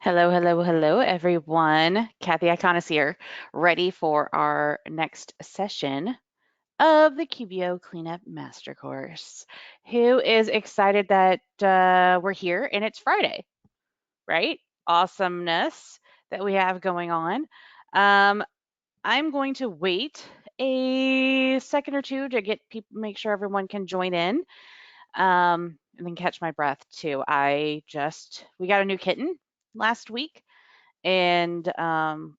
Hello, hello, hello, everyone. Kathy Iconis here, ready for our next session of the QBO Cleanup Master Course. Who is excited that we're here and it's Friday, right? Awesomeness that we have going on. Um, I'm going to wait a second or two to get people, make sure everyone can join in, and then catch my breath too. We got a new kitten last week and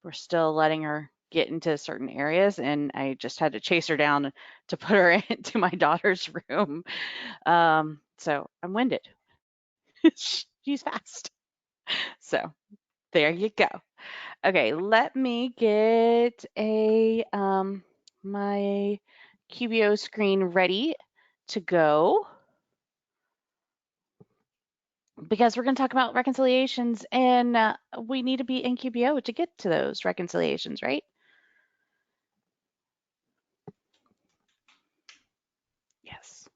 we're still letting her get into certain areas, and I just had to chase her down to put her into my daughter's room. So I'm winded. She's fast. So there you go. Okay, let me get a my QBO screen ready to go because we're going to talk about reconciliations, and we need to be in QBO to get to those reconciliations, right? Yes.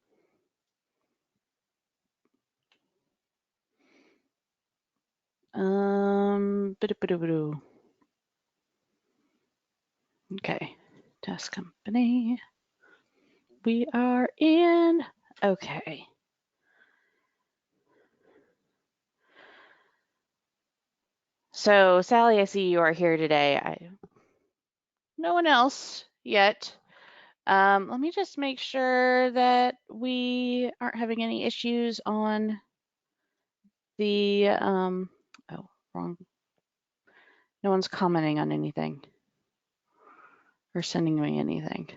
Ba-do-ba-do-ba-do. Okay, test company. We are in. Okay. So, Sally, I see you are here today. No one else yet. Let me just make sure that we aren't having any issues on the, oh, wrong. No one's commenting on anything or sending me anything.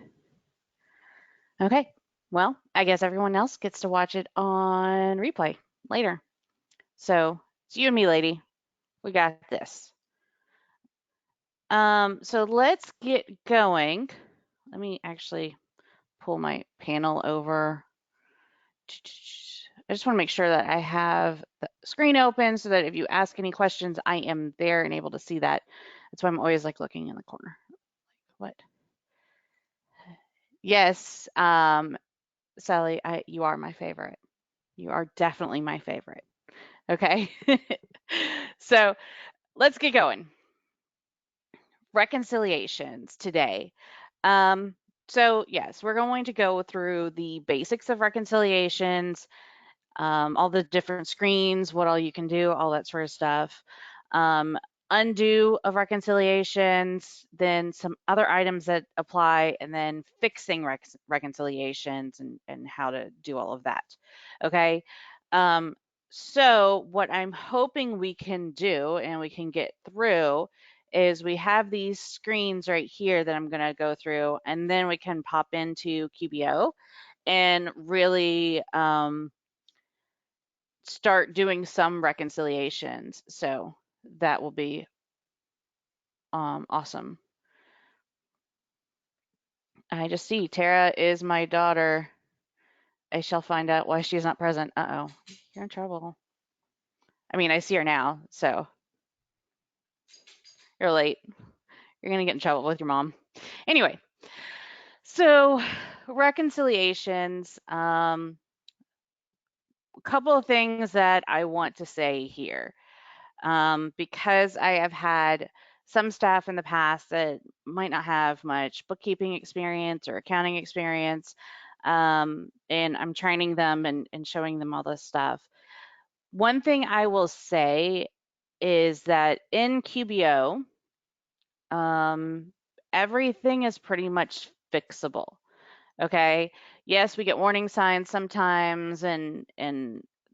Okay. Well, I guess everyone else gets to watch it on replay later. So it's you and me, lady. We got this. So let's get going. Let me actually pull my panel over. I just want to make sure that I have the screen open so that if you ask any questions, I am there and able to see that. That's why I'm always like looking in the corner. What? Yes, Sally, you are my favorite. You are definitely my favorite. Okay. So let's get going. Reconciliations today. Um, so yes, we're going to go through the basics of reconciliations, all the different screens, what all you can do, all that sort of stuff. Um, Undo of reconciliations, then some other items that apply, and then fixing reconciliations and how to do all of that. Okay. Um, so what I'm hoping we can do and we can get through is we have these screens right here that I'm going to go through, and then we can pop into QBO and really start doing some reconciliations. So that will be awesome. I just see Tara is my daughter. I shall find out why she's not present. Uh-oh, you're in trouble. I mean, I see her now, so you're late. You're gonna get in trouble with your mom. Anyway, so reconciliations. A couple of things that I want to say here. Because I have had some staff in the past that might not have much bookkeeping experience or accounting experience, and I'm training them and showing them all this stuff. One thing I will say is that in QBO, um, everything is pretty much fixable. Okay. Yes, we get warning signs sometimes and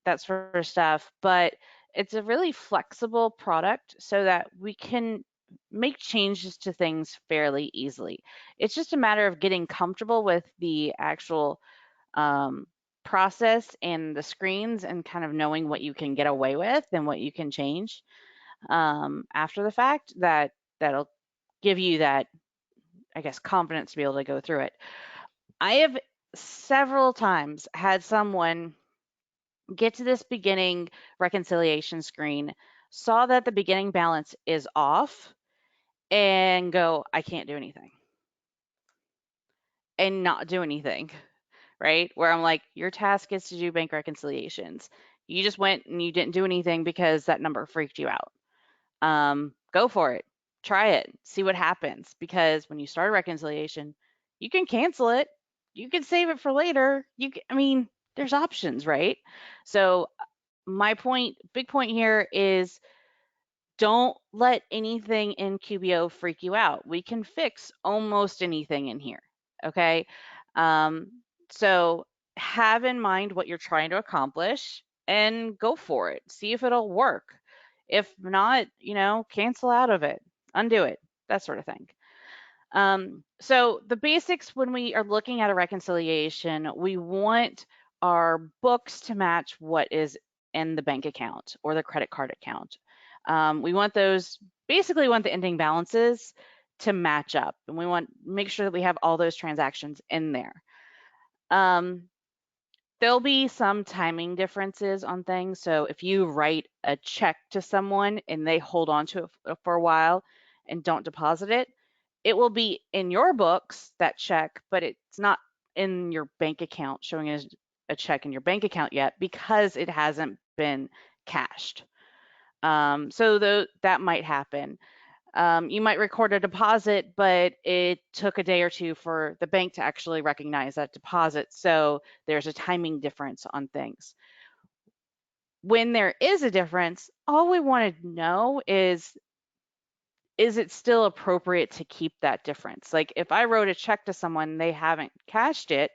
that sort of stuff, but it's a really flexible product so that we can make changes to things fairly easily. It's just a matter of getting comfortable with the actual process and the screens and kind of knowing what you can get away with and what you can change after the fact. That'll give you that, I guess, confidence to be able to go through it. I have several times had someone get to this beginning reconciliation screen, saw that the beginning balance is off, and go, I can't do anything, and not do anything, right? Where I'm like, your task is to do bank reconciliations. You just went and you didn't do anything because that number freaked you out. Go for it. Try it. See what happens. Because when you start a reconciliation, you can cancel it. You can save it for later. I mean, there's options, right? So my big point here is don't let anything in QBO freak you out. We can fix almost anything in here. Okay. Um, so have in mind what you're trying to accomplish and go for it. See if it'll work. If not, cancel out of it, undo it, that sort of thing. So the basics when we are looking at a reconciliation, we want our books to match what is in the bank account or the credit card account. We want basically want the ending balances to match up, and we want make sure that we have all those transactions in there. Um, There'll be some timing differences on things. So if you write a check to someone and they hold on to it for a while and don't deposit it, it will be in your books, that check, but it's not in your bank account showing as a check in your bank account yet because it hasn't been cashed. That might happen. You might record a deposit, but it took a day or two for the bank to actually recognize that deposit. So there's a timing difference on things. When there is a difference, all we want to know is it still appropriate to keep that difference? Like if I wrote a check to someone and they haven't cashed it,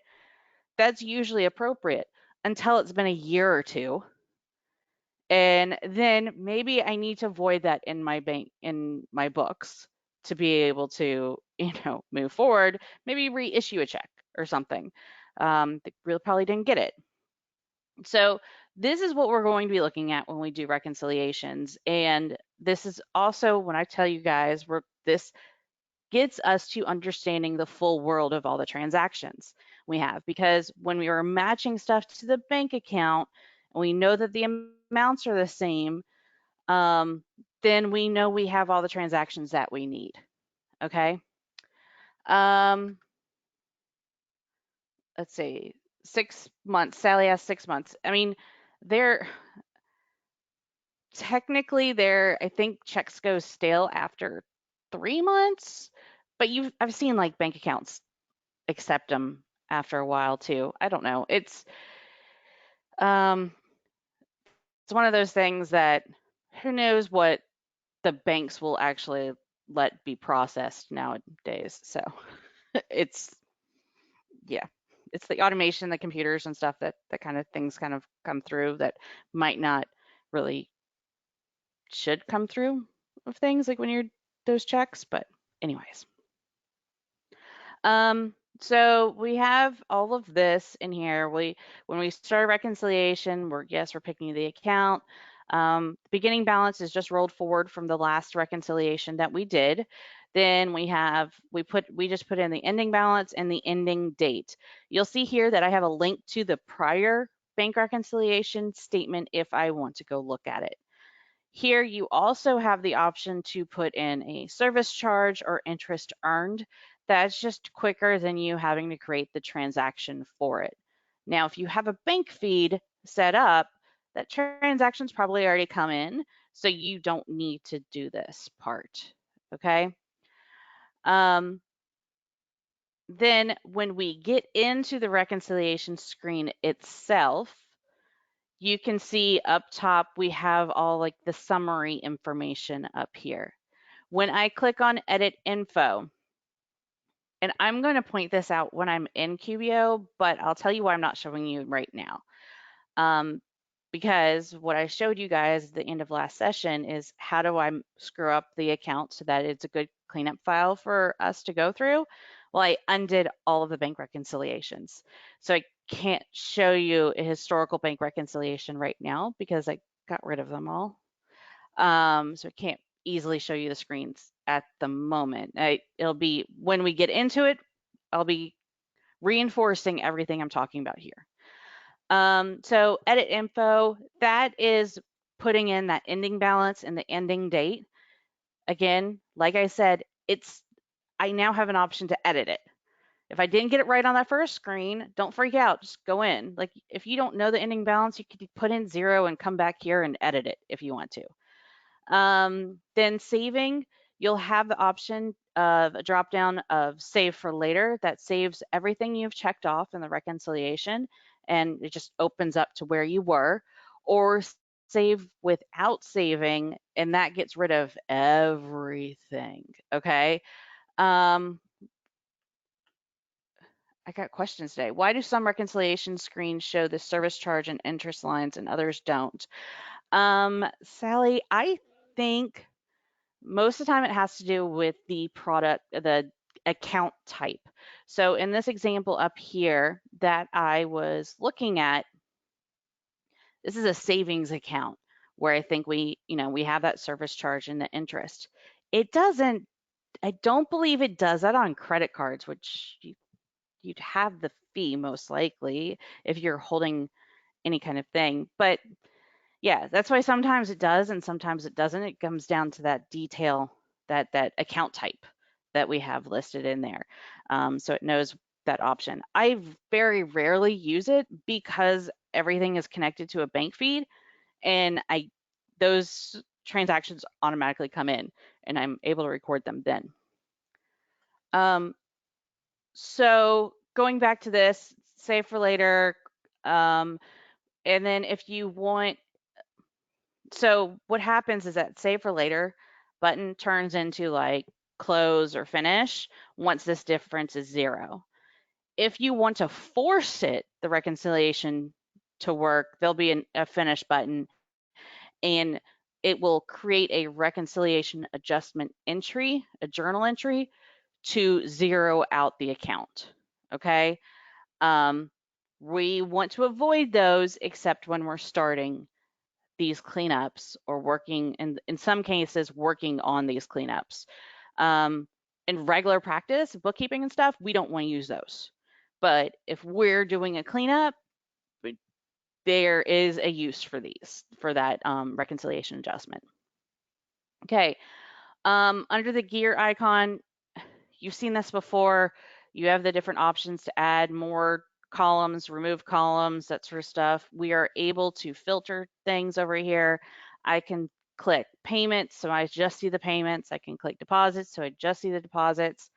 that's usually appropriate until it's been a year or two. And then maybe I need to void that in my books to be able to, move forward, maybe reissue a check or something. They really probably didn't get it. So this is what we're going to be looking at when we do reconciliations. And this is also when I tell you guys this gets us to understanding the full world of all the transactions we have. Because when we are matching stuff to the bank account, and we know that the amounts are the same, then we know we have all the transactions that we need. Okay. Um, let's see, 6 months. Sally has 6 months. I mean, they're technically I think checks go stale after 3 months, but I've seen like bank accounts accept them after a while too. I don't know. Um, it's one of those things that who knows what the banks will actually let be processed nowadays. So it's yeah, it's the automation, the computers and stuff that kind of things kind of come through that might not really should come through of things like when you're those checks. But anyways, so we have all of this in here. When we start a reconciliation, we're picking the account. The beginning balance is just rolled forward from the last reconciliation that we did. Then we just put in the ending balance and the ending date. You'll see here that I have a link to the prior bank reconciliation statement if I want to go look at it. Here you also have the option to put in a service charge or interest earned. That's just quicker than you having to create the transaction for it. Now, if you have a bank feed set up, that transaction's probably already come in, so you don't need to do this part, okay? Then when we get into the reconciliation screen itself, you can see up top, we have all like the summary information up here. When I click on edit info, and I'm going to point this out when I'm in QBO, but I'll tell you why I'm not showing you right now. Because what I showed you guys at the end of last session is how do I screw up the account so that it's a good cleanup file for us to go through? Well, I undid all of the bank reconciliations. So I can't show you a historical bank reconciliation right now because I got rid of them all. So I can't easily show you the screens at the moment. It'll be when we get into it, I'll be reinforcing everything I'm talking about here. So edit info, that is putting in that ending balance and the ending date. Again, like I said, I now have an option to edit it. If I didn't get it right on that first screen, don't freak out, just go in. Like if you don't know the ending balance, you could put in 0 and come back here and edit it if you want to. Then saving, you'll have the option of a drop down of save for later that saves everything you've checked off in the reconciliation, and it just opens up to where you were, or save without saving, and that gets rid of everything. Okay. Um, I got questions today. Why do some reconciliation screens show the service charge and interest lines and others don't? Sally, I think most of the time it has to do with the product, the account type. So in this example up here that I was looking at, this is a savings account where I think we have that service charge and the interest. It doesn't, I don't believe it does that on credit cards, which you'd have the fee most likely if you're holding any kind of thing. But yeah, that's why sometimes it does and sometimes it doesn't. It comes down to that detail, that account type that we have listed in there. So it knows that option. I very rarely use it because everything is connected to a bank feed, and those transactions automatically come in and I'm able to record them then. So going back to this, save for later, and then if you want, so what happens is that save for later button turns into like close or finish once this difference is 0. If you want to force it, the reconciliation to work, there'll be a finish button, and it will create a reconciliation adjustment entry, a journal entry, to zero out the account. Okay. Um, we want to avoid those except when we're starting these cleanups or working, in some cases, working on these cleanups. In regular practice, bookkeeping and stuff, we don't want to use those. But if we're doing a cleanup, there is a use for these, for that reconciliation adjustment. Okay, under the gear icon, you've seen this before. You have the different options to add more columns, remove columns, that sort of stuff. We are able to filter things over here. I can click payments, so I just see the payments. I can click deposits, so I just see the deposits.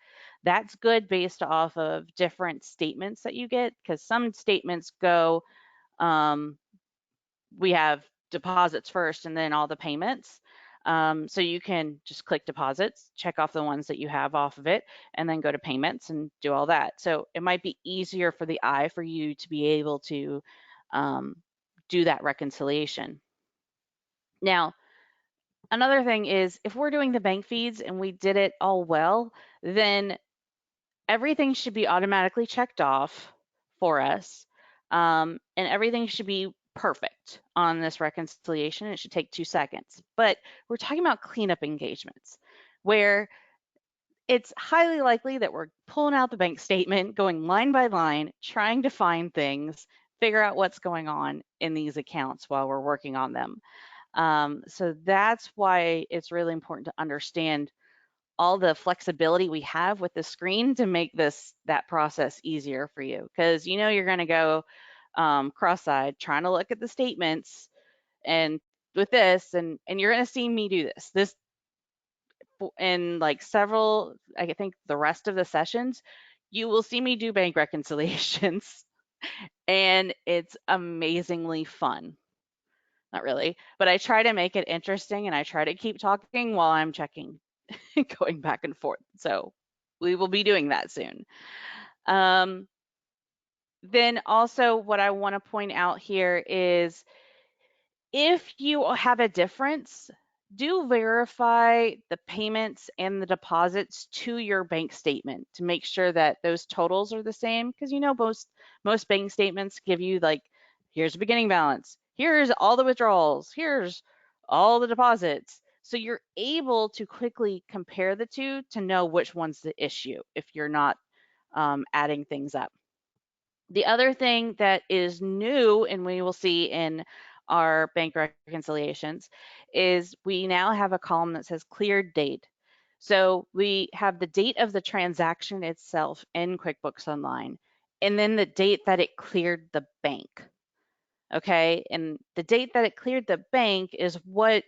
That's good based off of different statements that you get, because some statements go, um, we have deposits first and then all the payments. So you can just click deposits, check off the ones that you have off of it, and then go to payments and do all that. So it might be easier for the eye for you to be able to do that reconciliation. Now, another thing is if we're doing the bank feeds and we did it all well, then everything should be automatically checked off for us, and everything should be perfect on this reconciliation. It should take 2 seconds. But we're talking about cleanup engagements where it's highly likely that we're pulling out the bank statement, going line by line, trying to find things, figure out what's going on in these accounts while we're working on them. So that's why it's really important to understand all the flexibility we have with the screen to make that process easier for you, because you're going to go cross-eyed trying to look at the statements and with this, and you're going to see me do this in like several, I think the rest of the sessions you will see me do bank reconciliations and it's amazingly fun. Not really, but I try to make it interesting and I try to keep talking while I'm checking going back and forth. So we will be doing that soon. Then also what I want to point out here is if you have a difference, do verify the payments and the deposits to your bank statement to make sure that those totals are the same, because most bank statements give you like, here's the beginning balance, here's all the withdrawals, here's all the deposits. So you're able to quickly compare the two to know which one's the issue if you're not adding things up. The other thing that is new, and we will see in our bank reconciliations, is we now have a column that says cleared date. So we have the date of the transaction itself in QuickBooks Online, and then the date that it cleared the bank. Okay, and the date that it cleared the bank is what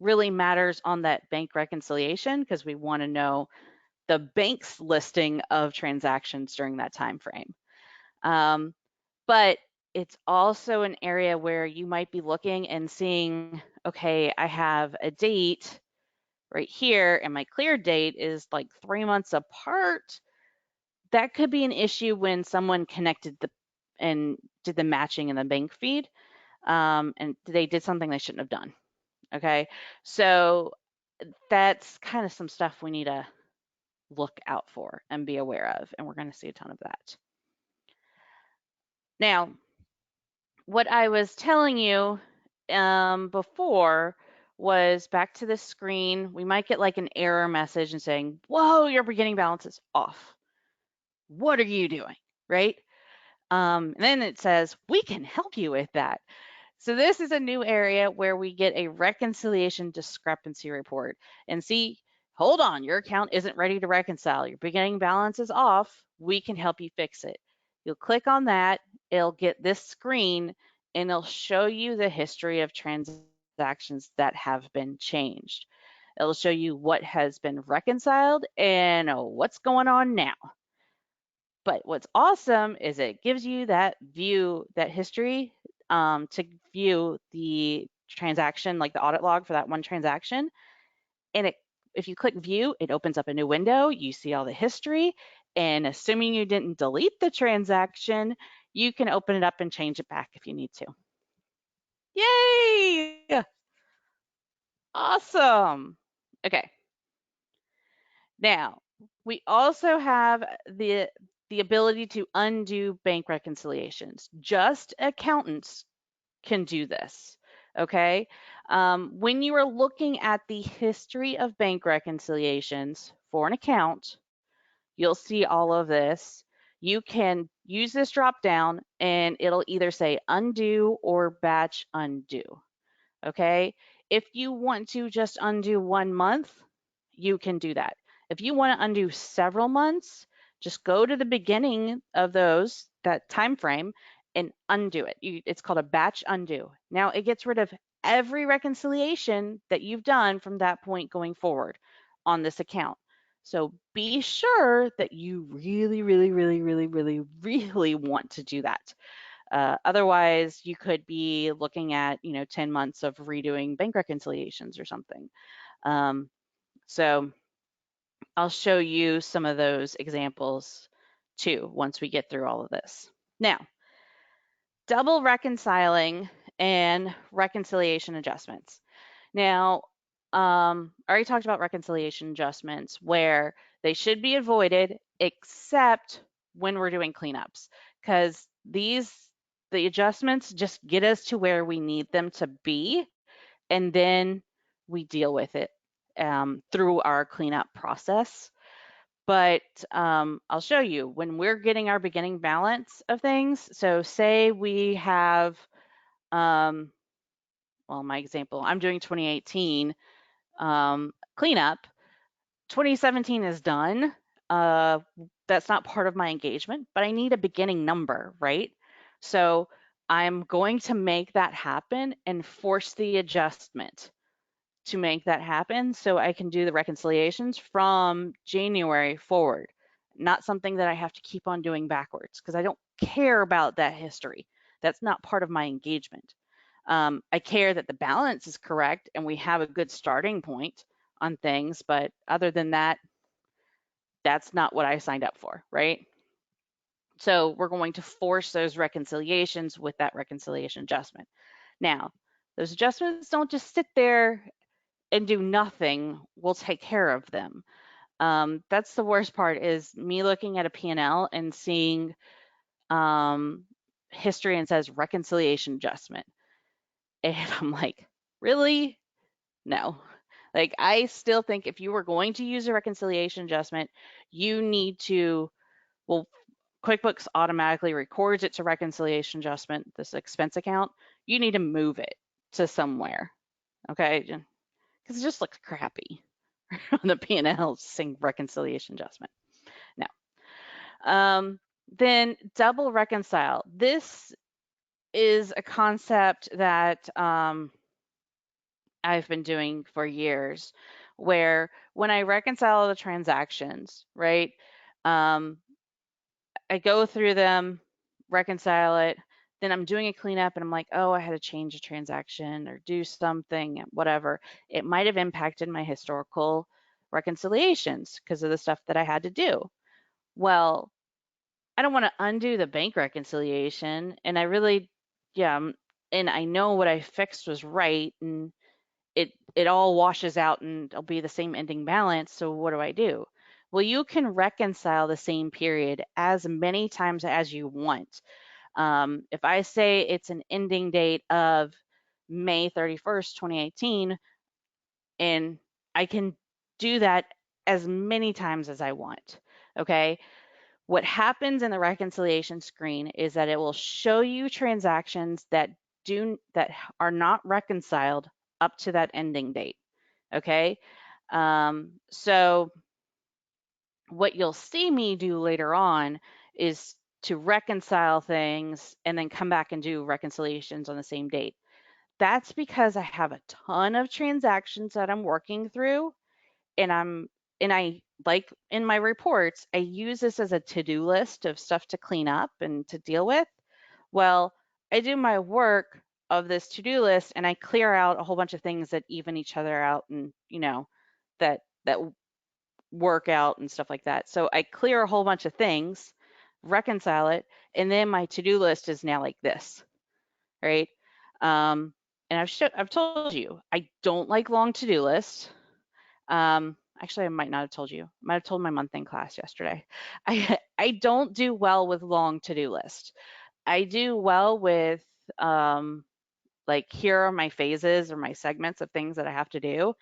really matters on that bank reconciliation because we want to know the bank's listing of transactions during that time frame. But it's also an area where you might be looking and seeing, okay, I have a date right here, and my clear date is like 3 months apart. That could be an issue when someone connected and did the matching in the bank feed, and they did something they shouldn't have done. Okay, so that's kind of some stuff we need to look out for and be aware of, and we're going to see a ton of that. Now, what I was telling you before was back to this screen. We might get like an error message and saying, "Whoa, your beginning balance is off. What are you doing?" Right? And then it says, "We can help you with that." So this is a new area where we get a reconciliation discrepancy report and see, hold on, your account isn't ready to reconcile. Your beginning balance is off. We can help you fix it. You'll click on that. It'll get this screen and it'll show you the history of transactions that have been changed. It'll show you what has been reconciled and what's going on now. But what's awesome is it gives you that view, that history, to view the transaction, like the audit log for that one transaction. And if you click view, it opens up a new window. You see all the history. And assuming you didn't delete the transaction, you can open it up and change it back if you need to. Yay! Awesome. Okay. Now, we also have the ability to undo bank reconciliations. Just accountants can do this. Okay. When you are looking at the history of bank reconciliations for an account, you'll see all of this. You can use this drop down and it'll either say undo or batch undo. Okay. If you want to just undo 1 month, you can do that. If you want to undo several months, just go to the beginning of that time frame, and undo it. It's called a batch undo. Now it gets rid of every reconciliation that you've done from that point going forward on this account. So be sure that you really, really, really, really, really, really want to do that. Otherwise, you could be looking at 10 months of redoing bank reconciliations or something. So I'll show you some of those examples too once we get through all of this. Now, double reconciling and reconciliation adjustments. Now, I already talked about reconciliation adjustments where they should be avoided except when we're doing cleanups, because the adjustments just get us to where we need them to be, and then we deal with it through our cleanup process. But I'll show you when we're getting our beginning balance of things. So say we have, well, my example, I'm doing 2018 cleanup. 2017 is done. That's not part of my engagement, but I need a beginning number, right? So I'm going to make that happen and force the adjustment to make that happen so I can do the reconciliations from January forward, not something that I have to keep on doing backwards because I don't care about that history. That's not part of my engagement. I care that the balance is correct and we have a good starting point on things, but other than that, that's not what I signed up for, right? So we're going to force those reconciliations with that reconciliation adjustment. Now, those adjustments don't just sit there and do nothing. We'll take care of them. That's the worst part is me looking at a P&L and seeing history and says reconciliation adjustment. And I'm like, really? No. Like, I still think if you were going to use a reconciliation adjustment, you need to, well, QuickBooks automatically records it to reconciliation adjustment, this expense account. You need to move it to somewhere, okay? Because it just looks crappy on the P&L saying reconciliation adjustment. Now, then double reconcile. This is a concept that I've been doing for years, where when I reconcile the transactions, right? Um, I go through them, reconcile it, then I'm doing a cleanup and I'm like, oh, I had to change a transaction or do something, whatever. It might have impacted my historical reconciliations because of the stuff that I had to do. Well, I don't want to undo the bank reconciliation. And I really, yeah, and I know what I fixed was right. And it all washes out and it'll be the same ending balance. So what do I do? Well, you can reconcile the same period as many times as you want. If I say it's an ending date of May 31st, 2018, and I can do that as many times as I want. Okay. What happens in the reconciliation screen is that it will show you transactions that are not reconciled up to that ending date. Okay. So what you'll see me do later on is to reconcile things and then come back and do reconciliations on the same date. That's because I have a ton of transactions that I'm working through, and I like in my reports, I use this as a to-do list of stuff to clean up and to deal with. Well, I do my work of this to-do list and I clear out a whole bunch of things that even each other out, and that work out and stuff like that. So I clear a whole bunch of things, reconcile it, and then my to-do list is now like this, right? Um, and I've told you I don't like long to-do lists. Actually, I might not have told you. I might have told my month end class yesterday. I don't do well with long to-do lists. I do well with um, like here are my phases or my segments of things that I have to do,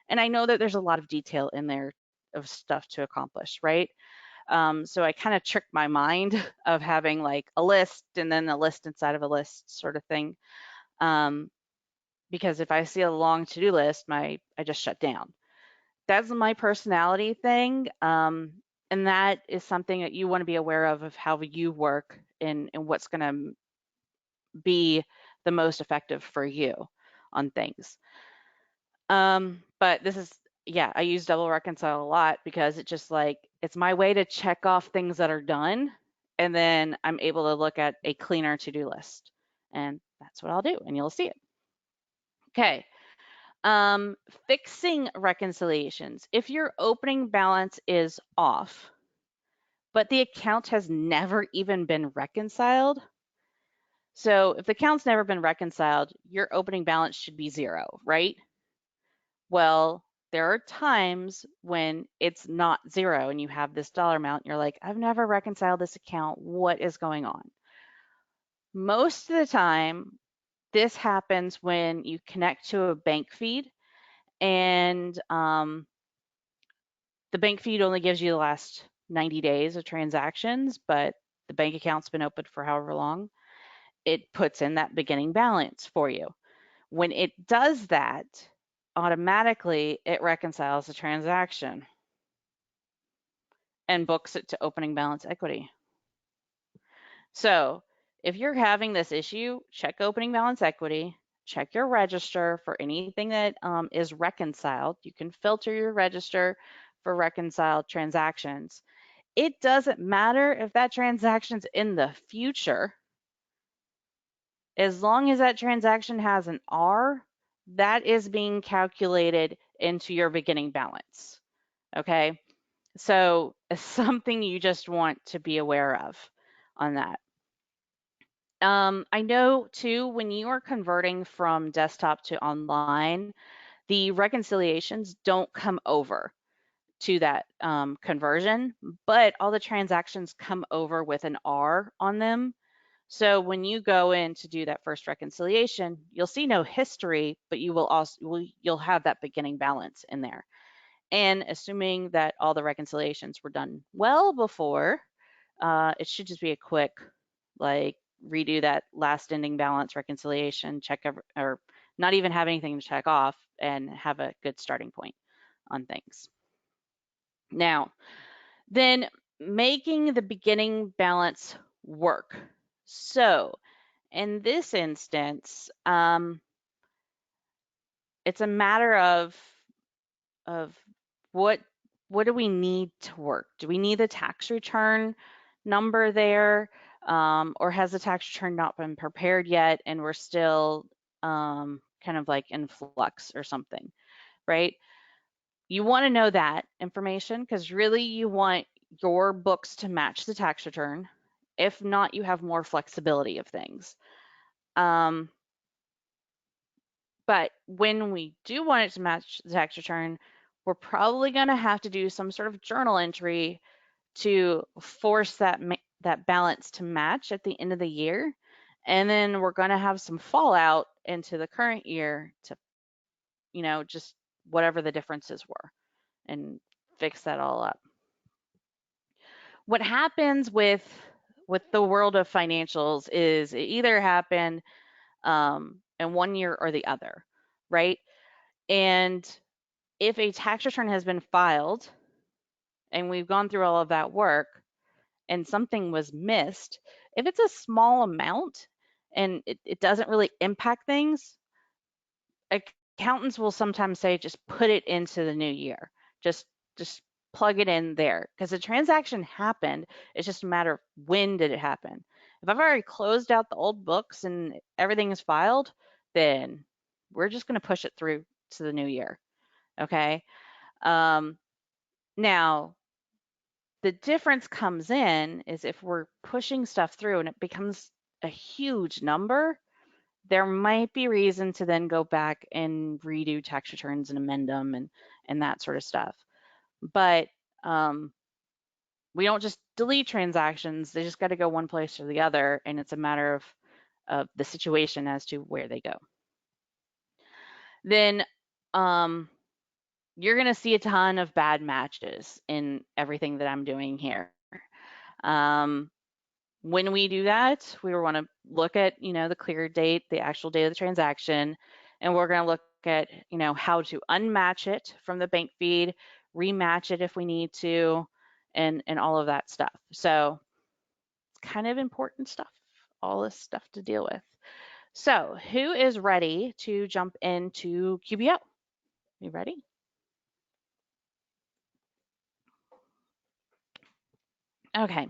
and I know that there's a lot of detail in there of stuff to accomplish, right? So I kind of trick my mind of having like a list and then a list inside of a list sort of thing. Um, because if I see a long to-do list, I just shut down. That's my personality thing. And that is something that you want to be aware of how you work and what's going to be the most effective for you on things. But this is, yeah, I use double reconcile a lot because it's my way to check off things that are done. And then I'm able to look at a cleaner to-do list. And that's what I'll do. And you'll see it. Okay. Um, Fixing reconciliations. If your opening balance is off, but the account has never even been reconciled. So if the account's never been reconciled, your opening balance should be zero, right? Well, there are times when it's not zero and you have this dollar amount, and you're like, I've never reconciled this account. What is going on? Most of the time, this happens when you connect to a bank feed, and the bank feed only gives you the last 90 days of transactions, but the bank account's been open for however long. It puts in that beginning balance for you. When it does that, automatically it reconciles the transaction and books it to opening balance equity. So if you're having this issue, check opening balance equity, check your register for anything that is reconciled. You can filter your register for reconciled transactions. It doesn't matter if that transaction's in the future. As long as that transaction has an R, that is being calculated into your beginning balance. Okay. So it's something you just want to be aware of on that. I know too, when you are converting from desktop to online, the reconciliations don't come over to that conversion, but all the transactions come over with an R on them. So when you go in to do that first reconciliation, you'll see no history, but you'll have that beginning balance in there. And assuming that all the reconciliations were done well before, it should just be a quick, like, redo that last ending balance reconciliation, or not even have anything to check off, and have a good starting point on things. Now, then making the beginning balance work. So in this instance, it's a matter of what do we need to work? Do we need the tax return number there, or has the tax return not been prepared yet, and we're still kind of like in flux or something, right? You want to know that information because really you want your books to match the tax return. If not, you have more flexibility of things. Um, but when we do want it to match the tax return, we're probably going to have to do some sort of journal entry to force that balance to match at the end of the year. And then we're going to have some fallout into the current year to, just whatever the differences were and fix that all up. What happens with the world of financials is it either happened in one year or the other, right? And if a tax return has been filed and we've gone through all of that work and something was missed, if it's a small amount and it doesn't really impact things, accountants will sometimes say just put it into the new year. Just plug it in there because the transaction happened. It's just a matter of when did it happen. If I've already closed out the old books and everything is filed, then we're just going to push it through to the new year. Okay. Now, the difference comes in is if we're pushing stuff through and it becomes a huge number, there might be reason to then go back and redo tax returns and amend them and that sort of stuff. But we don't just delete transactions; they just got to go one place or the other, and it's a matter of the situation as to where they go. Then you're going to see a ton of bad matches in everything that I'm doing here. When we do that, we want to look at, the clear date, the actual date of the transaction, and we're going to look at, how to unmatch it from the bank feed, rematch it if we need to, and all of that stuff. So it's kind of important stuff, all this stuff to deal with. So who is ready to jump into QBO? You ready? Okay.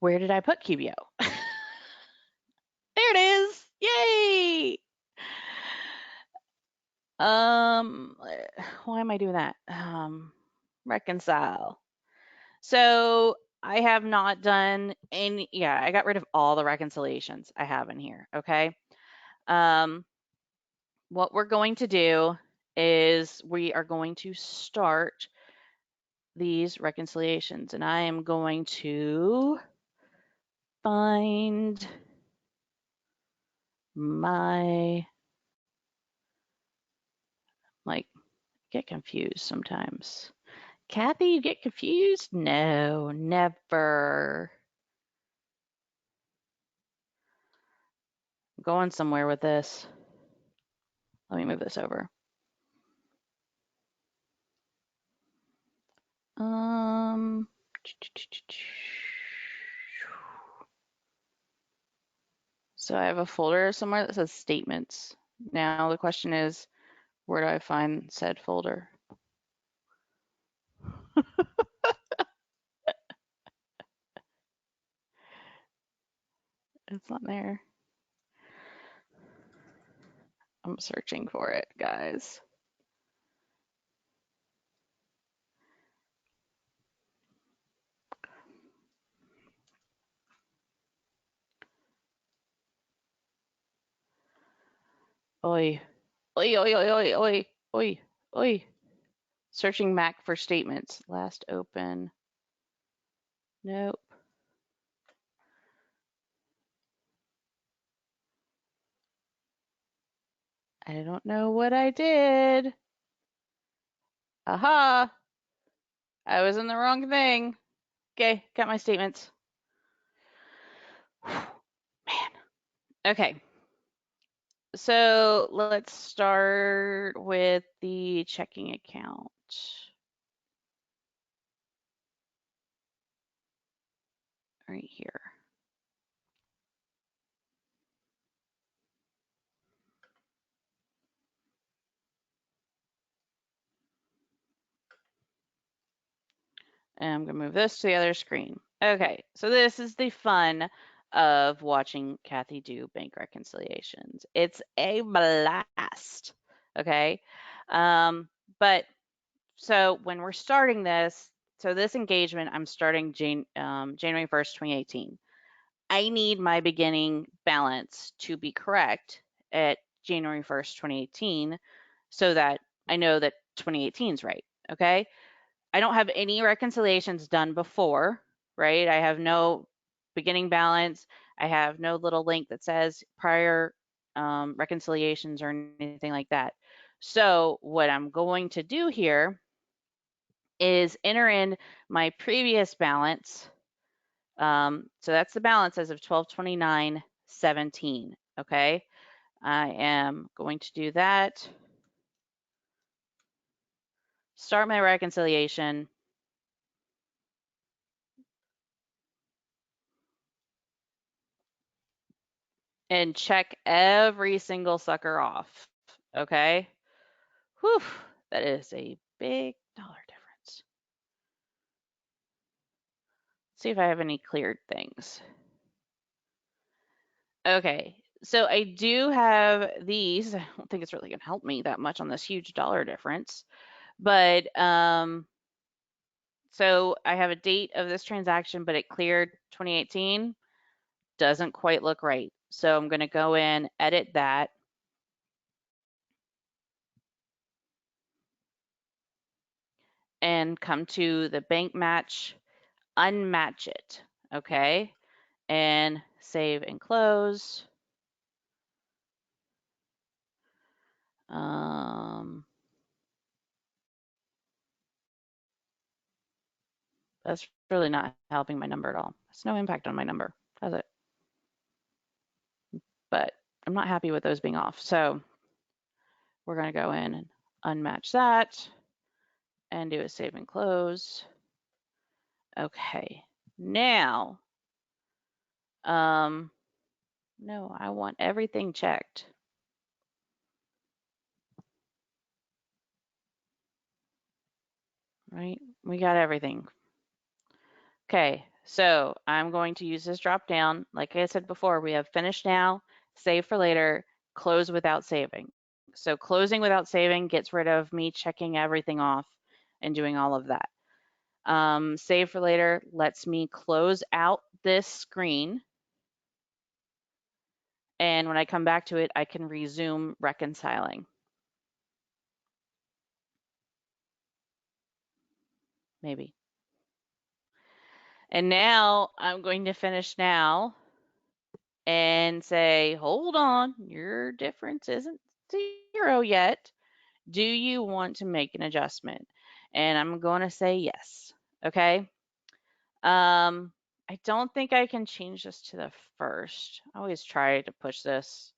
Where did I put QBO? There it is. Yay! Why am I doing that? Reconcile. So I have not done any, yeah, I got rid of all the reconciliations I have in here, okay? What we're going to do is we are going to start these reconciliations, and I am going to find my, get confused sometimes. Kathy, you get confused? No, never. I'm going somewhere with this. Let me move this over. So I have a folder somewhere that says statements. Now the question is, where do I find said folder? It's not there. I'm searching for it, guys. Oi. Oi, oi, oi, oi, oi, oi, oi. Searching Mac for statements. Last open. Nope. I don't know what I did. Aha! I was in the wrong thing. Okay, got my statements. Man. Okay. So let's start with the checking account. Right here. And I'm going to move this to the other screen. Okay, so this is the fun of watching Kathy do bank reconciliations. It's a blast. Okay. But so when we're starting this, so this engagement, I'm starting January 1st, 2018. I need my beginning balance to be correct at January 1st, 2018, so that I know that 2018 is right. Okay. I don't have any reconciliations done before, right? I have no beginning balance. I have no little link that says prior reconciliations or anything like that. So what I'm going to do here is enter in my previous balance. So that's the balance as of 12/29/17. Okay. I am going to do that. Start my reconciliation. And check every single sucker off. Okay. Whew. That is a big dollar difference. Let's see if I have any cleared things. Okay. So I do have these. I don't think it's really going to help me that much on this huge dollar difference. But so I have a date of this transaction, but it cleared 2018. Doesn't quite look right. So I'm going to go in, edit that. And come to the bank match, unmatch it. Okay. And save and close. That's really not helping my number at all. It's no impact on my number, does it? But I'm not happy with those being off. So we're going to go in and unmatch that and do a save and close. Okay. Now, no, I want everything checked. Right? We got everything. Okay, so I'm going to use this drop down. Like I said before, we have finish now, save for later, close without saving. So closing without saving gets rid of me checking everything off and doing all of that. Save for later lets me close out this screen. And when I come back to it, I can resume reconciling. Maybe. And now I'm going to finish now and say, hold on, your difference isn't 0 yet. Do you want to make an adjustment? And I'm going to say yes. Okay. I don't think I can change this to the first. I always try to push this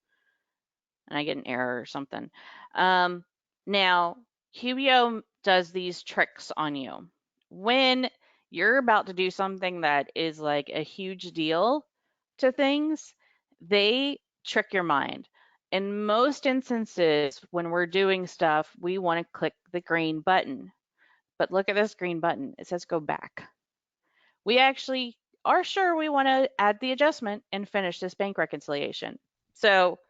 and I get an error or something. Now, QBO does these tricks on you. When you're about to do something that is like a huge deal to things, they trick your mind. In most instances, when we're doing stuff, we want to click the green button. But look at this green button. It says go back. We actually are sure we want to add the adjustment and finish this bank reconciliation. So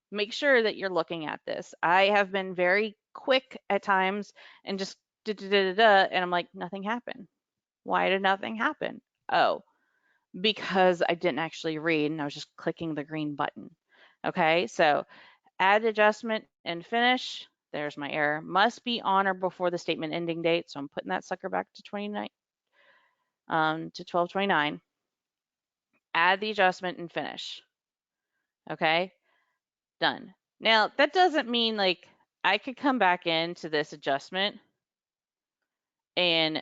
make sure that you're looking at this. I have been very quick at times and just and I'm like, nothing happened. Why did nothing happen? Oh, because I didn't actually read and I was just clicking the green button. Okay, so add adjustment and finish. There's my error. Must be on or before the statement ending date. So I'm putting that sucker back to 29 to 12/29. Add the adjustment and finish. Okay, done. Now that doesn't mean like I could come back into this adjustment and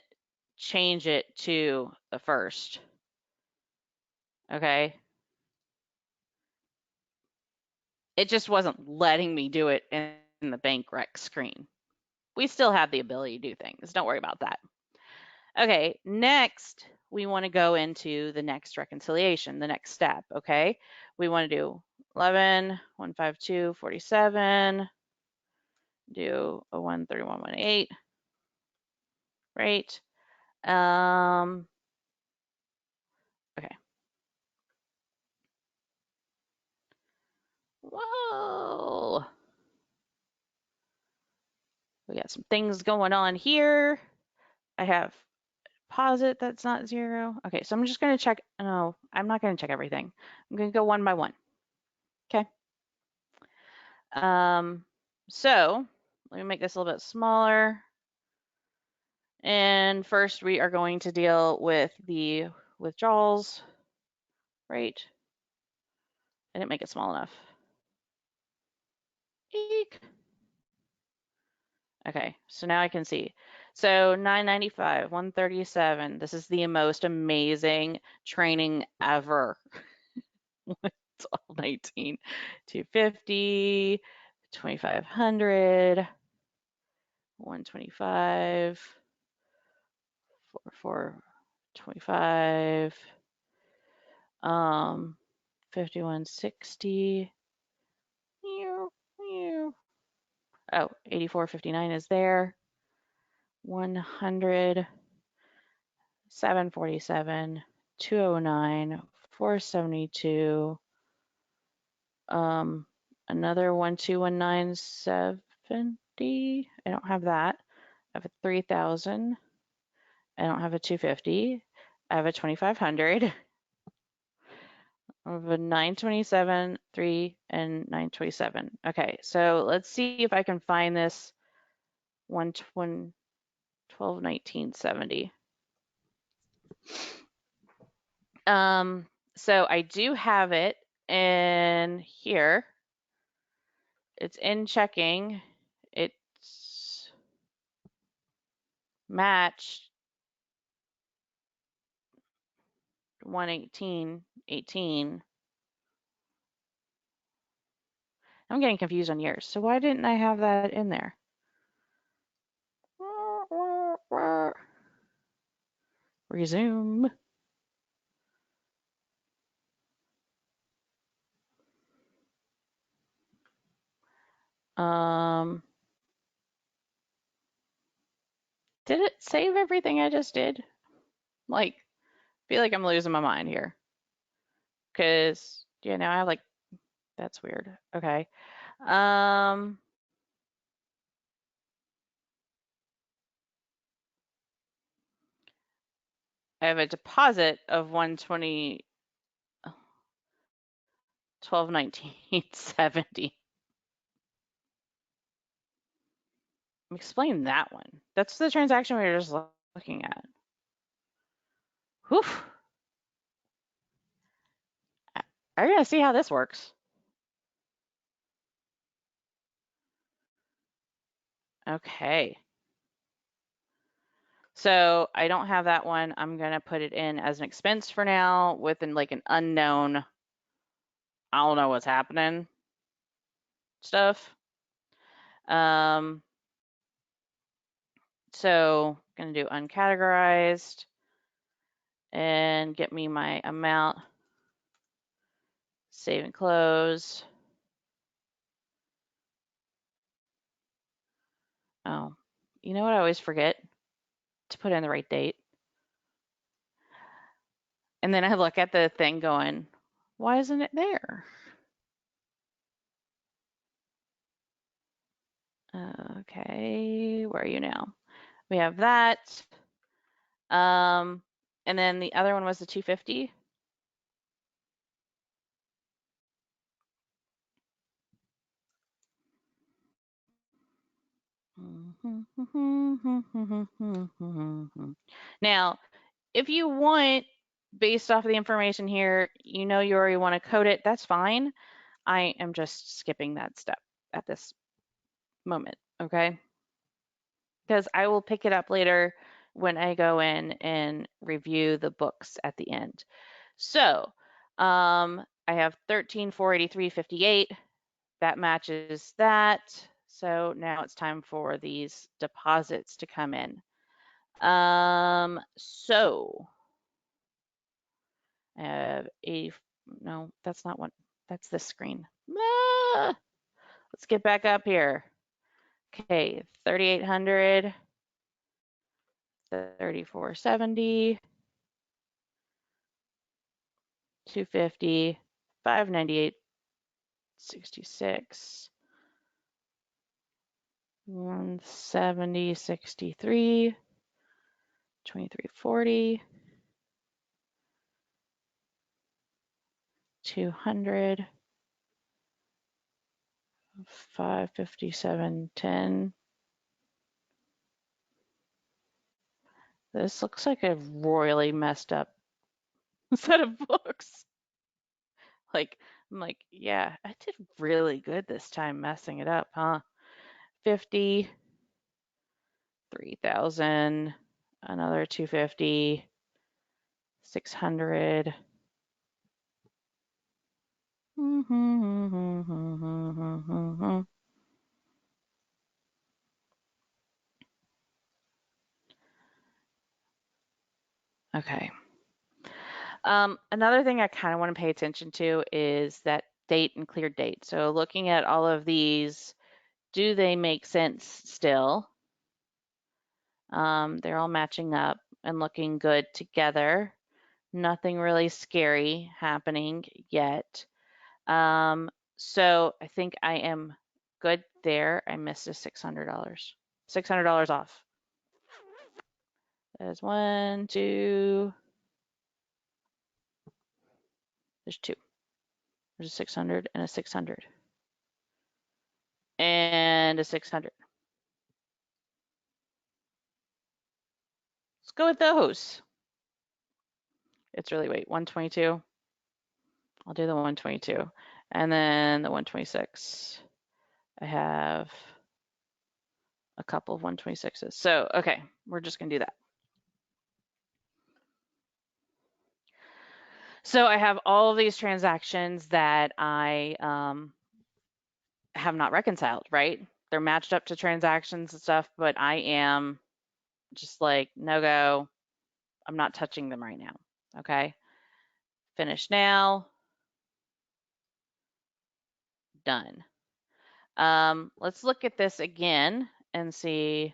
change it to the first. Okay. It just wasn't letting me do it in the bank rec screen. We still have the ability to do things. Don't worry about that. Okay, next we want to go into the next reconciliation, the next step, okay? We want to do 11, 152, 47, do a 131, 18, right? Okay. Whoa. We got some things going on here. I have posit that's not 0. Okay, so I'm just going to check. No, I'm not going to check everything. I'm going to go one by one. Okay. So let me make this a little bit smaller. And first we are going to deal with the withdrawals, right? I didn't make it small enough. Eek. Okay, so now I can see. So 995, 137. This is the most amazing training ever. 1219, 250, 2500, 125, 4425, 5160. Oh, 8459 is there. 100, 747, 209, 472. Another 121,970. I don't have that. I have a 3,000. I don't have a 250. I have a 2,500. I have a 927, 3, and 927. Okay, so let's see if I can find this 12, 1970. So I do have it in here. It's in checking. It's matched 118, 18. I'm getting confused on years. So why didn't I have that in there? Resume. Did it save everything I just did? Like, I feel like I'm losing my mind here. Because, you know, I like, that's weird. Okay. I have a deposit of 120, 12, 1970. Explain that one. That's the transaction we were just looking at. Whew. I gotta see how this works. Okay. So I don't have that one. I'm gonna put it in as an expense for now with like an unknown, I don't know what's happening stuff. So gonna do uncategorized and get me my amount, save and close. Oh, you know what I always forget? To put in the right date. And then I look at the thing going, why isn't it there? Okay, where are you now? We have that. And then the other one was the 250. Now, if you want, based off of the information here, you know you already want to code it, that's fine. I am just skipping that step at this moment, okay? Because I will pick it up later when I go in and review the books at the end. So I have 13,483.58. That matches that. So now it's time for these deposits to come in. So I have 80, no, that's not one, that's this screen. Let's get back up here. Okay, 3,800, $34.70, $250, $598.66, $170.63, $23.40, $200, $557.10. This looks like a royally messed up set of books. Like, I'm like, yeah, I did really good this time messing it up, huh? 50, 3,000, another 250, 600. Okay. Another thing I kind of want to pay attention to is that date and clear date. So looking at all of these, do they make sense still? They're all matching up and looking good together. Nothing really scary happening yet. So I think I am good there. I missed a $600. $600 off. There's one, two. There's two. There's a 600 and a 600. And a 600. Let's go with those. It's really, wait, 122. I'll do the 122. And then the 126. I have a couple of 126s. So, okay, we're just going to do that. So I have all of these transactions that I have not reconciled, right? They're matched up to transactions and stuff, but I am just like, no go. I'm not touching them right now. Okay. Finish now. Done. Let's look at this again and see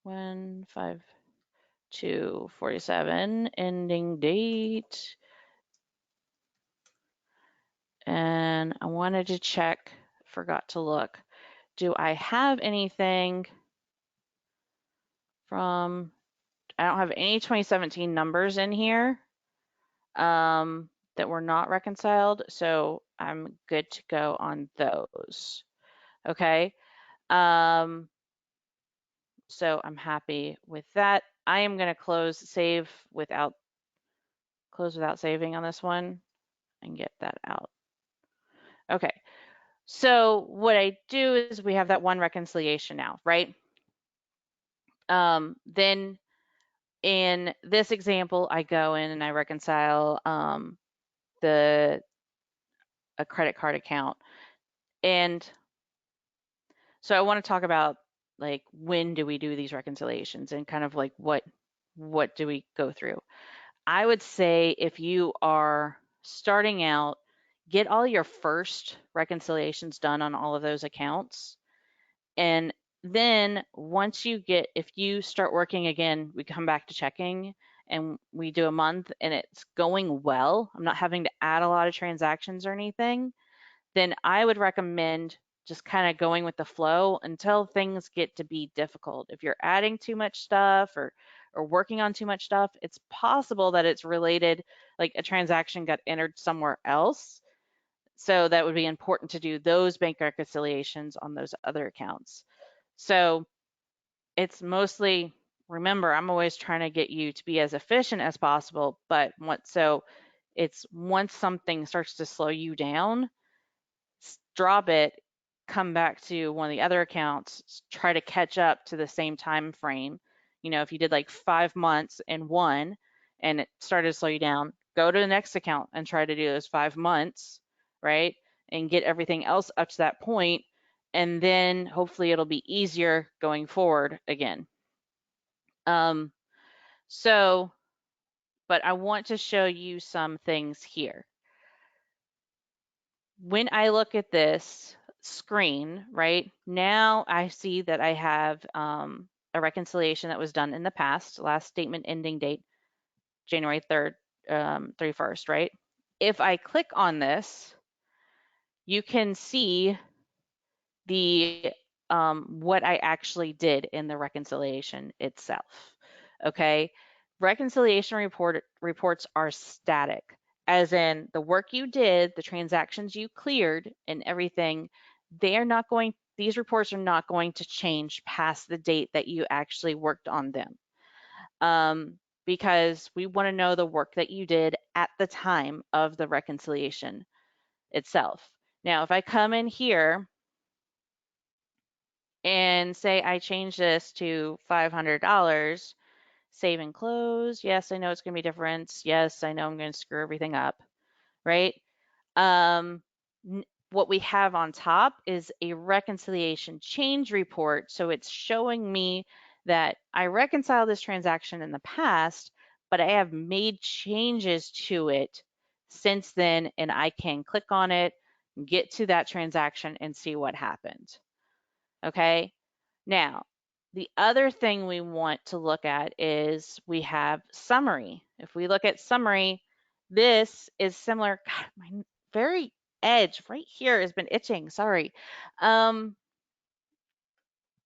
1/5/2/47 ending date. And I wanted to check, forgot to look. Do I have anything from, I don't have any 2017 numbers in here that were not reconciled, so I'm good to go on those. Okay. So I'm happy with that. I am going to close without saving on this one and get that out. Okay. So what I do is we have that one reconciliation now, right? Then in this example, I go in and I reconcile a credit card account. And so I want to talk about like when do we do these reconciliations and kind of like what do we go through. I would say if you are starting out, get all your first reconciliations done on all of those accounts. And then once if you start working again, we come back to checking and we do a month and it's going well, I'm not having to add a lot of transactions or anything, then I would recommend just kind of going with the flow until things get to be difficult. If you're adding too much stuff or working on too much stuff, it's possible that it's related, like a transaction got entered somewhere else. So that would be important to do those bank reconciliations on those other accounts. So it's mostly, remember, I'm always trying to get you to be as efficient as possible, but it's once something starts to slow you down, drop it, come back to one of the other accounts, try to catch up to the same time frame. You know, if you did like 5 months in one and it started to slow you down, go to the next account and try to do those 5 months, right? And get everything else up to that point, and then hopefully it'll be easier going forward again. But I want to show you some things here. When I look at this screen, right, now I see that I have a reconciliation that was done in the past, last statement ending date, January 3rd, 31st, right? If I click on this, you can see the what I actually did in the reconciliation itself. Okay, reconciliation reports are static, as in the work you did, the transactions you cleared, and everything. These reports are not going to change past the date that you actually worked on them. Because we want to know the work that you did at the time of the reconciliation itself. Now, if I come in here and say I change this to $500, save and close. Yes, I know it's going to be different. Yes, I know I'm going to screw everything up, right? Um, what we have on top is a reconciliation change report. So it's showing me that I reconciled this transaction in the past, but I have made changes to it since then, and I can click on it, get to that transaction, and see what happened. Okay. Now, the other thing we want to look at is we have summary. If we look at summary, this is similar. God, my very edge right here has been itching. Sorry.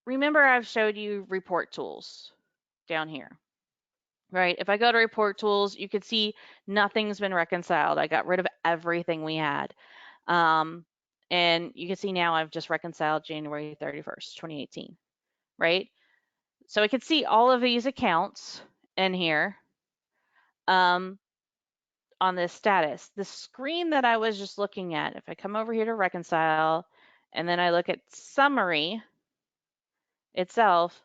Remember I've showed you report tools down here, right? If I go to report tools, you can see nothing's been reconciled. I got rid of everything we had. And you can see now I've just reconciled January 31st, 2018, right? So I could see all of these accounts in here on this status. The screen that I was just looking at, if I come over here to reconcile and then I look at summary itself,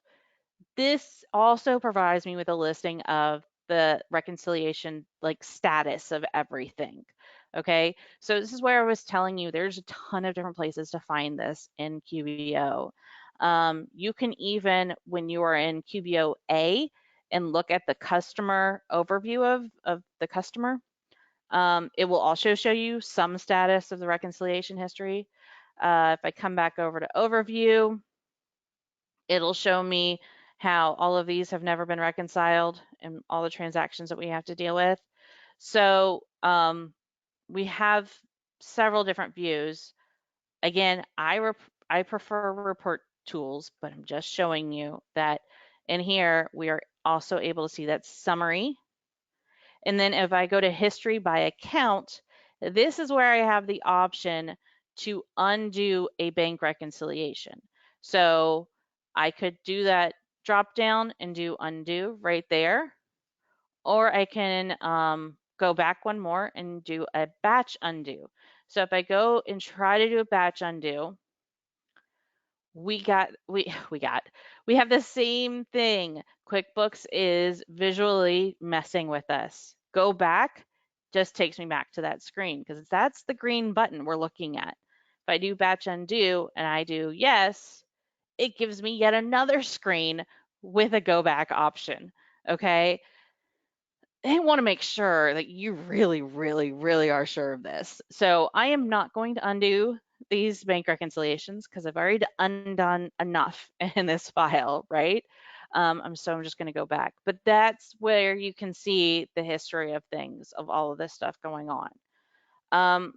this also provides me with a listing of the reconciliation like status of everything. Okay, so this is where I was telling you there's a ton of different places to find this in QBO. You can even, when you are in QBO A and look at the customer overview of the customer, it will also show you some status of the reconciliation history. If I come back over to overview, it'll show me how all of these have never been reconciled and all the transactions that we have to deal with. So we have several different views. Again, I prefer report tools, but I'm just showing you that in here we are also able to see that summary. And then if I go to history by account, this is where I have the option to undo a bank reconciliation. So I could do that drop down and do undo right there, or I can go back one more and do a batch undo. So if I go and try to do a batch undo, we have the same thing. QuickBooks is visually messing with us. Go back just takes me back to that screen because that's the green button we're looking at. If I do batch undo and I do yes, it gives me yet another screen with a go back option. Okay, they want to make sure that you really, really, really are sure of this. So I am not going to undo these bank reconciliations because I've already undone enough in this file, right? I'm just going to go back. But that's where you can see the history of things, of all of this stuff going on.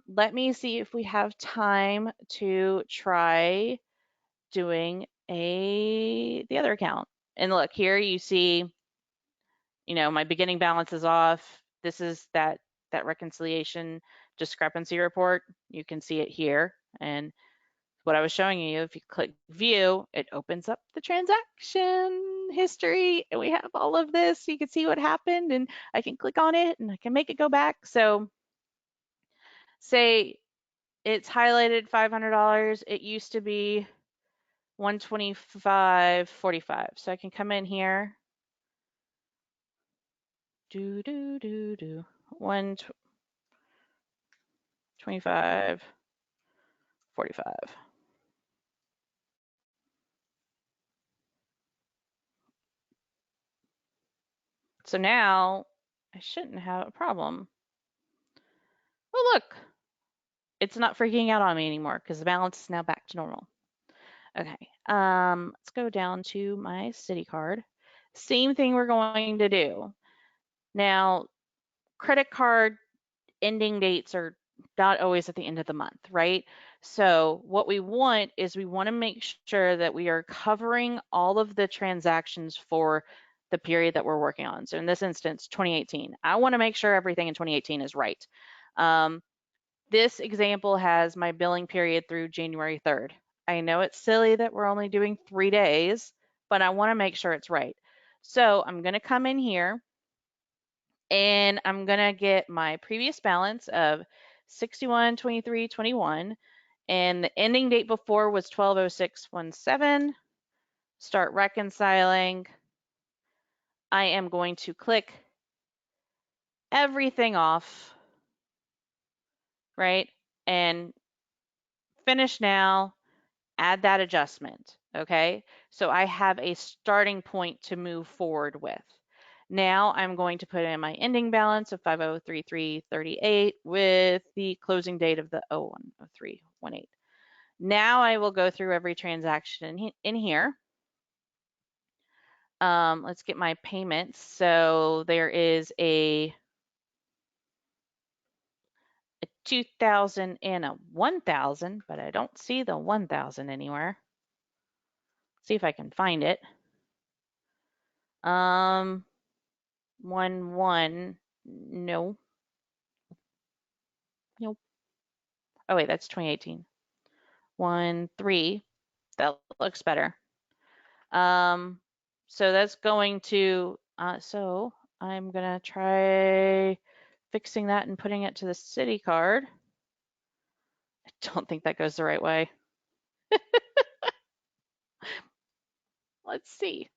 Let me see if we have time to try doing the other account. And look, here you see my beginning balance is off. This is that reconciliation discrepancy report. You can see it here. And what I was showing you, if you click view, it opens up the transaction history and we have all of this. You can see what happened and I can click on it and I can make it go back. So say it's highlighted $500. It used to be 125.45. So I can come in here, do 125.45. So now I shouldn't have a problem. Well, look, it's not freaking out on me anymore because the balance is now back to normal. Okay, let's go down to my city card. Same thing we're going to do. Now, credit card ending dates are not always at the end of the month, right? So what we want is we want to make sure that we are covering all of the transactions for the period that we're working on. So in this instance, 2018. I want to make sure everything in 2018 is right. This example has my billing period through January 3rd. I know it's silly that we're only doing 3 days, but I want to make sure it's right. So I'm going to come in here and I'm going to get my previous balance of 61.23.21, and the ending date before was 12/06/17. Start reconciling. I am going to click everything off, right? And finish now, add that adjustment, okay? So I have a starting point to move forward with. Now I'm going to put in my ending balance of 5033.38 with the closing date of the 01/03/18. Now I will go through every transaction in here. Let's get my payments. So there is a 2,000 and a 1,000, but I don't see the 1,000 anywhere. See if I can find it. 1 1, no, nope. Oh wait, that's 2018. 1 3, that looks better. So that's going to, so I'm gonna try fixing that and putting it to the city card. I don't think that goes the right way. Let's see.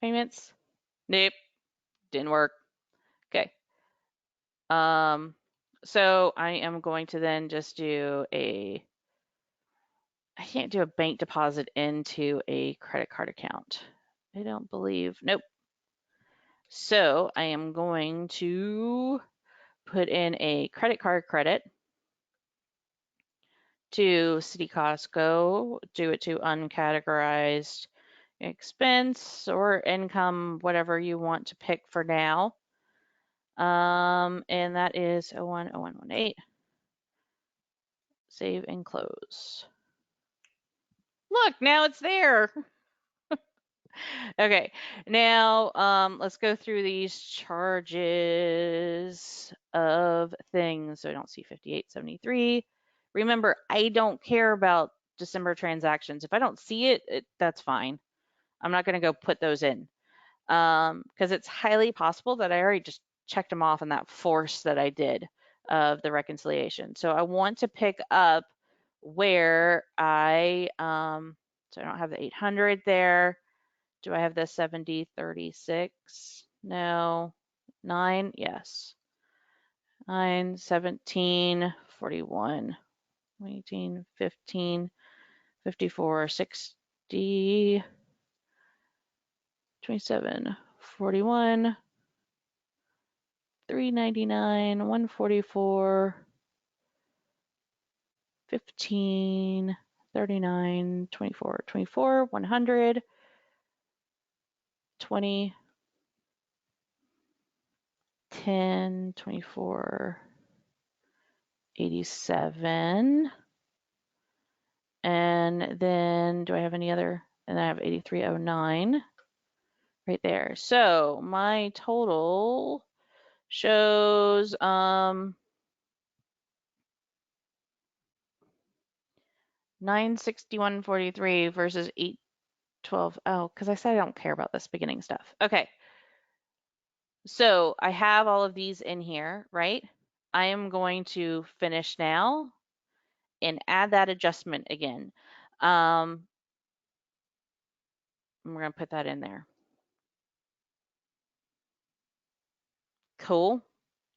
Payments. Nope, didn't work. Okay. So I am going to then just do I can't do a bank deposit into a credit card account. I don't believe, nope. So I am going to put in a credit card credit to City Costco, do it to uncategorized expense or income, whatever you want to pick for now. And that is 01/01/18. Save and close. Look, now it's there. Okay, now let's go through these charges of things. So I don't see 5873. Remember, I don't care about December transactions. If I don't see it, that's fine. I'm not going to go put those in because it's highly possible that I already just checked them off in that force that I did of the reconciliation. So I want to pick up where so I don't have the 800 there. Do I have the 7036? No. 9? Yes. 9, 17, 41, 18, 15, 54, 60, 27, 41, 399, 144, 15, 39, 24, 24, 100, 20, 10, 24, 87. And then do I have any other? And I have 8309 right there. So my total shows 961.43 versus 812. Oh, because I said I don't care about this beginning stuff. Okay. So I have all of these in here, right? I am going to finish now and add that adjustment again. We're going to put that in there. Cool.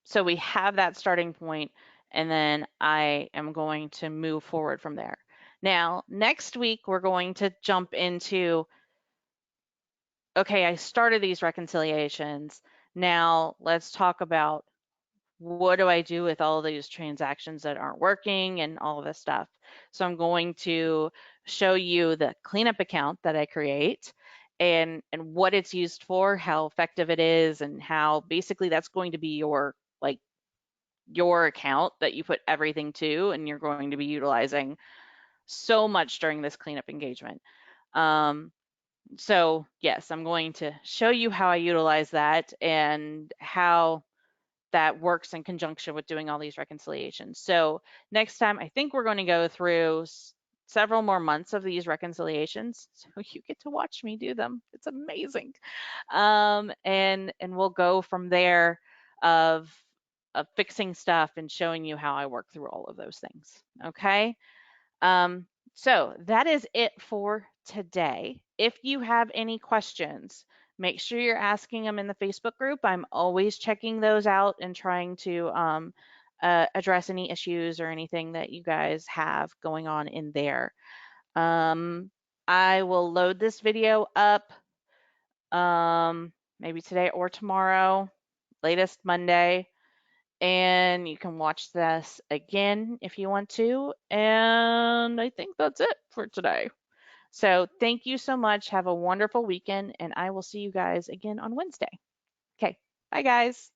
So we have that starting point, and then I am going to move forward from there. Now, next week, we're going to jump into, okay, I started these reconciliations. Now let's talk about what do I do with all these transactions that aren't working and all of this stuff? So I'm going to show you the cleanup account that I create and what it's used for, how effective it is, and how basically that's going to be your like your account that you put everything to, and you're going to be utilizing so much during this cleanup engagement. Um, so yes, I'm going to show you how I utilize that and how that works in conjunction with doing all these reconciliations. So next time, I think we're going to go through several more months of these reconciliations. So you get to watch me do them. It's amazing. And we'll go from there of of fixing stuff and showing you how I work through all of those things. Okay. Um, so that is it for today. If you have any questions, make sure you're asking them in the Facebook group. I'm always checking those out and trying to address any issues or anything that you guys have going on in there. Um, I will load this video up maybe today or tomorrow, latest Monday, and you can watch this again if you want to. And I think that's it for today. So thank you so much. Have a wonderful weekend, and I will see you guys again on Wednesday. Okay, bye guys.